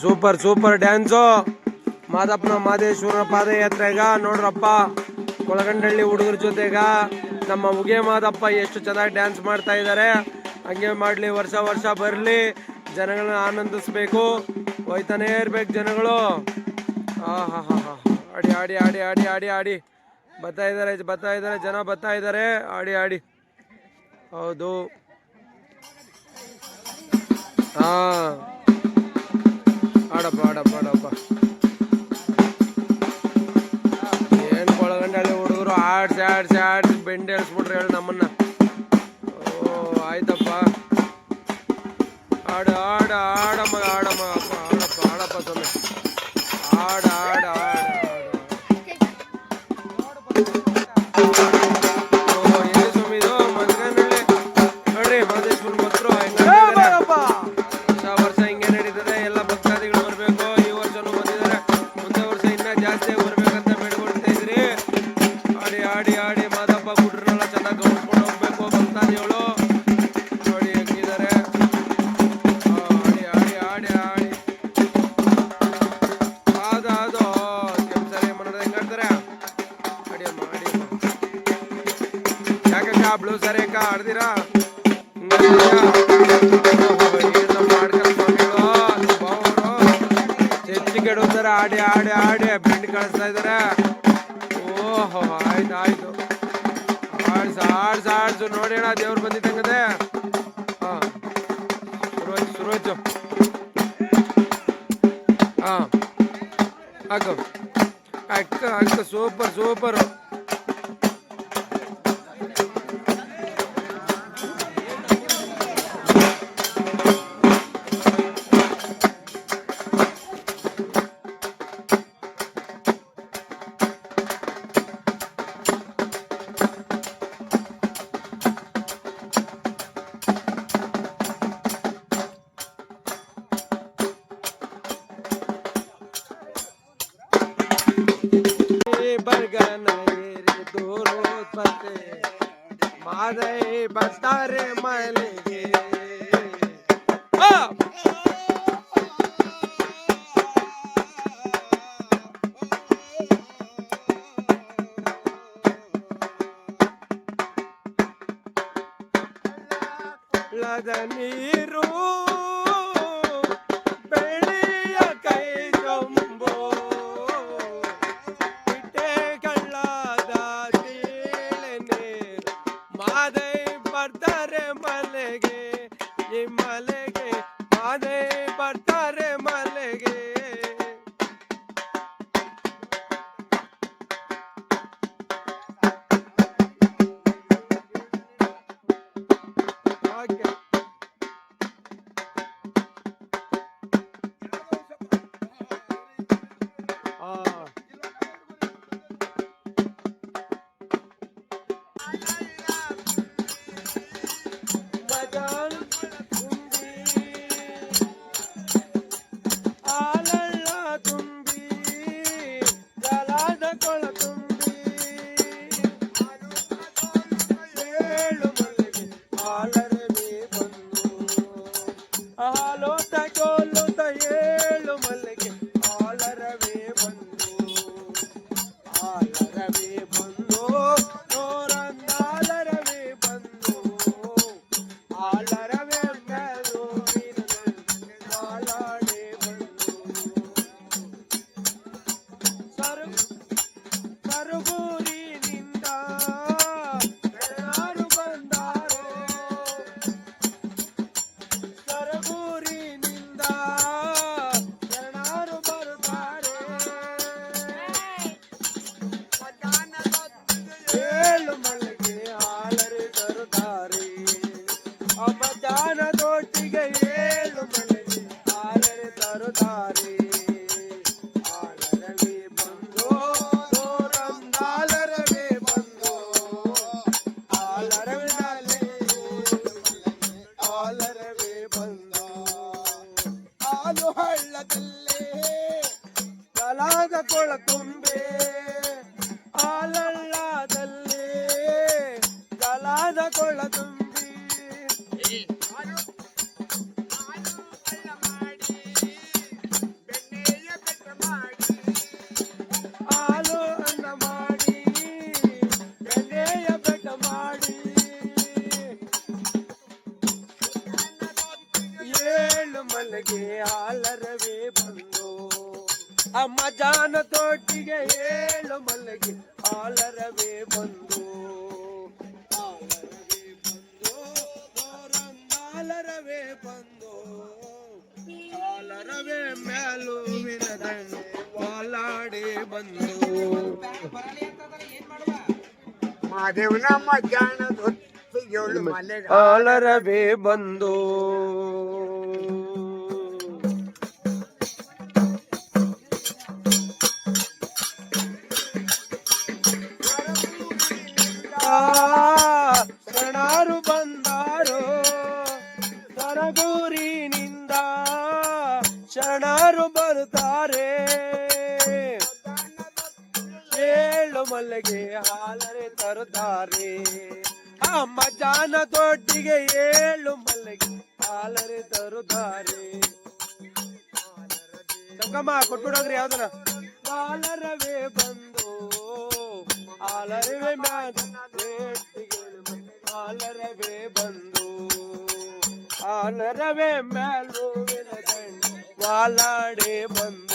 Super super dance. ಮಾದಪ್ಪನ ಮಾದೇಶ್ವರನ ಪಾದಯಾತ್ರೆಗ ನೋಡ್ರಪ್ಪ, ಕೊಳಗಂಡಳ್ಳಿ ಹುಡುಗರ ಜೊತೆಗ ನಮ್ಮ ಉಗೆ ಮಾದಪ್ಪ ಎಷ್ಟು ಚೆನ್ನಾಗಿ ಡ್ಯಾನ್ಸ್ ಮಾಡ್ತಾ ಇದ್ದಾರೆ. ಹಂಗೆ ಮಾಡಲಿ, ವರ್ಷ ವರ್ಷ ಬರಲಿ, ಜನಗಳನ್ನ ಆನಂದಿಸ್ಬೇಕು, ಹೋಯ್ತಾನೆ ಇರ್ಬೇಕು ಜನಗಳು. ಹಾ ಹಾ ಹಾ ಹಾ ಆಡಿ ಆಡಿ ಆಡಿ ಆಡಿ ಆಡಿ ಆಡಿ ಬರ್ತಾ ಇದ್ದಾರೆ ಜನ ಬರ್ತಾ ಇದ್ದಾರೆ. ಆಡಿ ಆಡಿ ಹೌದು. ಹಾ ಆಡಪ್ಪ ಆಡಪ್ಪ ಆಡಪ್ಪ. ಏನ್ ಕೊಳಗಂಡಳ್ಳಿ ಹುಡುಗರು ಆಡ್ಸಿ ಆಡ್ಸಿ ಆಡ್ಸಿ ಬೆಂಡೆ ಎಳ್ಸ್ಬಿಟ್ರಿ ಹೇಳಿ ನಮ್ಮನ್ನ. ಓ ಆಯ್ತಪ್ಪ, ಆಡ ಆಡ ಆಡಮ್ಮ ಆಡಮ್ಮ ಆಡಪ್ಪ ಆಡಪ್ಪ ಸೊನ್ನೆ ಆಡ ಆಡ ಆಡ ವರ್ಷ ಹಿಂಗೆ ನಡೀತದೆ. ಎಲ್ಲ ಭಕ್ತಾದಿಗಳು ಬರ್ಬೇಕು, ಈ ವರ್ಷನೂ ಬಂದಿದ್ದಾರೆ, ಮುಂದೆ ವರ್ಷ ಇನ್ನ ಜಾಸ್ತಿ ಬರ್ಬೇಕಂತ ಬೇಡ್ಕೊಳ್ತಾ ಇದ್ರಿ. ಆಡಿ ಆಡಿ ಆಡಿ ಮಾದಪ್ಪ ಗುಡ್ರನ್ನೆಲ್ಲ ಚೆನ್ನಾಗಿ ಗೌಡ್ಕೊಂಡು ಹೋಗ್ಬೇಕು ಭಕ್ತಾದಿಗಳು. ನೋಡಿ ಹೆಂಗಿದ್ದಾರೆ. ಆಡಿ ಆಡಿ ಆಡಿ ಆಡಿ ಅದು ಕೆಂಸರಿ ಮನೋದ ಹೆಂಗಾಡ್ತಾರೆ. ಆಡಿ ಅಮ್ಮ ಆಡಿ ಯಾಕಕ್ಕ ಬ್ಲೂ ಸರಿ ಅಕ್ಕ ಆಡ್ದಿರಾ? ಕೆಡುತ್ತಾರೆ. ಆಡಿ ಆಡಿ ಆಡಿ ಬೆಂಡ್ ಕಳಿಸ್ತಾ ಇದಾರೆ. ಓಹೋ ಆಯ್ತು ಆಯ್ತು, ಆಡ್ಸು ಆಡ್ಸು ಆಡ್ಸು. ನೋಡಿ ಅಣ್ಣ ದೇವ್ರು ಬಂದಿದ್ದಂಗದೆ. ಹಾ ಶುರುವಾಯ್ತು. ಹಾ ಹಾಕು ಅಕ್ಕ ಅಕ್ಕ ಸೂಪರ್ ಸೂಪರು. ಮಾದೈ ಬರ್ತಾರೆ ಮನೆಗೆ. ಲದ ನೀರು ಬೆಳೆಯ ಕೈ ಜಂಬೋ ಮಾದೈ ಬರ್ತಾರೆ ಮಲೆಗೆ, ಈ ಮಲೆಗೆ ಮಾದೈ ಬರ್ತಾರೆ ಮಲೆಗೆ. ಕೊಳ ತುಂಬೆ ಆಲಳ್ಳದಲ್ಲಿ ಜಲಾದ ಕೊಳ ತುಂಬಿ ಏಳು ಮಲ್ಲಿಗೆ ಹಾಲರವೇ ಬಂದು ಮಜಾನ ತೋಟಿಗೆ ಏಳು ಮಲ್ಲಿಗೆ ಹಾಲರವೇ ಬಂದು ಹಾಲರವೇ ಬಂದು ಹಾಲರವೇ ಮ್ಯಾಲುವಿನ ದಂಡೆ ವಾಲಾಡಿ ಬಂದು ಮಹಾದೇವನ ಮಧ್ಯಾಹ್ನದ ಹೊತ್ತು ಏಳು ಮಲೆಗೆ ಹಾಲರವೇ ಬಂದು ಶರಣರು ಬಂದಾರೋ ಸರಗೂರಿನಿಂದ ಶರಣರು ಬರುತ್ತಾರೆ ಏಳು ಮಲ್ಲಿಗೆ ಹಾಲರೆ ತರುತ್ತಾರೆ ಮಜಾನ ತೊಟ್ಟಿಗೆ ಏಳು ಮಲ್ಲಿಗೆ ಹಾಲರೆ ತರುತ್ತಾರೆ ಸಂಗಮ್ಮ ಕೊಟ್ಬಿಡೋಗ್ರಿ ಯಾವ್ದನ ಹಾಲರವೇ ಬಂದು ಹಾಲರವೇ ಹಾಲರವೇ ಬಂದು ಹಾಲರವೇ ಮ್ಯಾಲುವಿನ ದಂಡೆ ವಾಲಾಡೆ ಬಂದು